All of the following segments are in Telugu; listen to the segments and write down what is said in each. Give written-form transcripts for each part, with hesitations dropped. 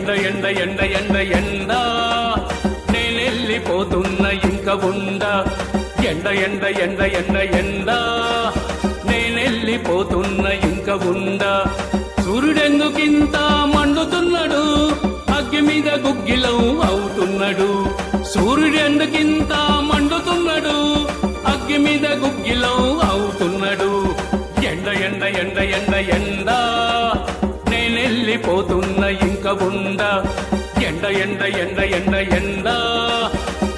ఎండ ఎండ ఎండ ఎండ ఎండ నేనెళ్ళిపోతున్న ఇంక ఉండా ఎండ ఎండ ఎండ ఎండ ఎండ నేనెళ్ళిపోతున్న ఇంక ఉండా సూర్యుడెందుకింత మండుతున్నాడు అగ్గి మీద గుగ్గిలం అవుతున్నాడు సూర్యుడెందుకింత మండుతున్నాడు అగ్గి మీద గుగ్గిలం అవుతున్నాడు ఎండ ఎండ ఎండ ఎండ ఎండ నేనెళ్ళిపోతున్న ఇంక ఉండా ఎండ ఎండ ఎండ ఎండ ఎండ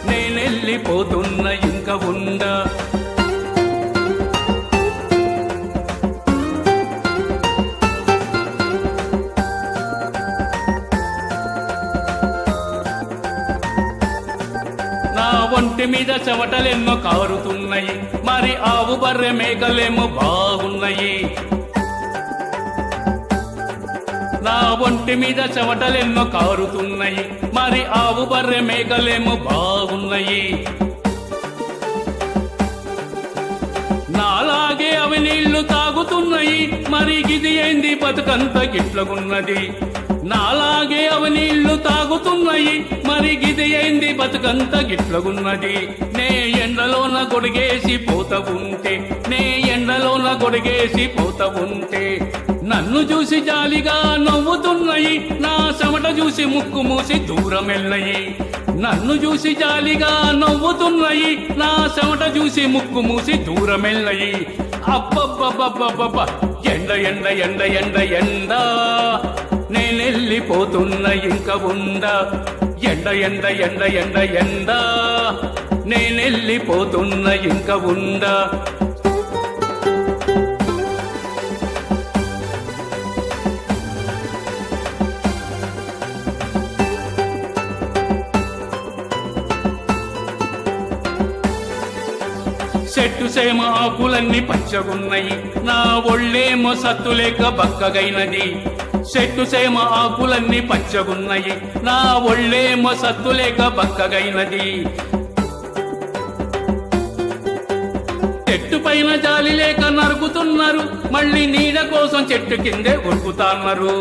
నేనెళ్ళిపోతున్న ఇంక ఉండా నా ఒంటి మీద చెమటలెన్నో కారుతున్నాయి మరి ఆవు బర్రె మేకలేమో బాగున్నాయి నా ఒంటి మీద చెమటలెన్నో కారుతున్నాయి మరి ఆవు బర్రె మేకలేమో బాగున్నాయి నాలాగే అవి నీళ్లు తాగుతున్నాయి మరి గిది ఏంది బతుకంత గిట్లగున్నది నాలాగే అవి నీళ్లు తాగుతున్నాయి మరి గిది ఏంది బతుకంత గిట్లగున్నది నే ఎండలోన గొడిగేసి పోత ఉంటే నే ఎండలోన గొడిగేసి పోత ఉంటే నన్ను చూసి జాలిగా నవ్వుతున్నాయి నా చెమట చూసి ముక్కు మూసి దూరం వెళ్ళయి నన్ను చూసి జాలిగా నవ్వుతున్నాయి నా చెమట చూసి ముక్కు మూసి దూరం వెళ్ళయి అబ్బబ్బబ్బబ్బబ్బ ఎండ ఎండ ఎండ ఎండ ఎండ నేనెళ్ళిపోతున్న ఇంక ఉండా ఎండ ఎండ ఎండ ఎండ ఎండ నేనెళ్ళిపోతున్న ఇంక ఉండా చెట్టు సేమ ఆకులన్నీ పచ్చగున్నాయి నా ఒళ్ళేమో సత్తులేక బక్కగైనది చెట్టు సేమ ఆకులన్నీ పచ్చగున్నాయి నా ఒళ్ళేమో సత్తులేక బక్కగైనది చెట్టు పైన జాలి లేక నరుకుతున్నారు మళ్ళీ నీడ కోసం చెట్టు కిందే ఉరుకుతాన్నారు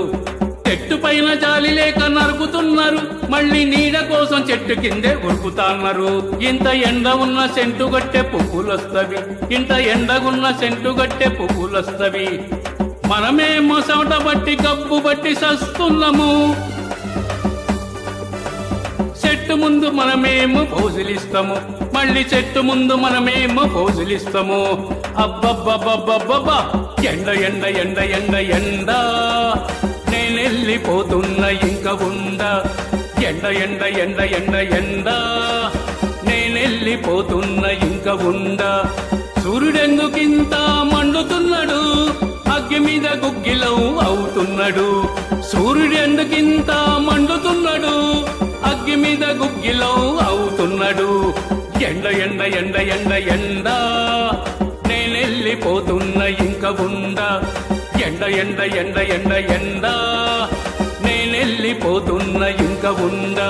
చెట్టు పైన జాలి లేక నరుకుతున్నారు మళ్ళీ నీడ కోసం చెట్టు కిందే ఉరుకుతాన్నారు ఇంత ఎండ ఉన్న సెంటు గట్టె పువ్వులొస్తవి ఇంత ఎండగున్న సెంటు గట్టె పువ్వులొస్తవి మనమేమో చెమట బట్టి గబ్బు బట్టి సస్తున్నాము చెట్టు ముందు మనమేమో పోజులిస్తాము మళ్ళీ చెట్టు ముందు మనమేమో పోజులిస్తాము అబ్బబ్బబ్బబ్బబ్బా ఎండ ఎండ ఎండ ఎండ ఎండ నేనెళ్ళిపోతున్న ఇంక ఉండా ఎండ ఎండ ఎండ ఎండ ఎండ నేనెళ్ళిపోతున్న ఇంక ఉండా సూర్యుడెందుకింత మండుతున్నాడు అగ్గి మీద గుగ్గిలం అవుతున్నాడు సూర్యుడెందుకింత మండుతున్నాడు అగ్గి మీద గుగ్గిలం అవుతున్నాడు ఎండ ఎండ ఎండ ఎండ ఎండ నేనెళ్ళిపోతున్న ఇంక ఉండా ఎండ ఎండ ఎండ ఎండ ఎండ నేనెళ్ళిపోతున్న ఇంక ఉండా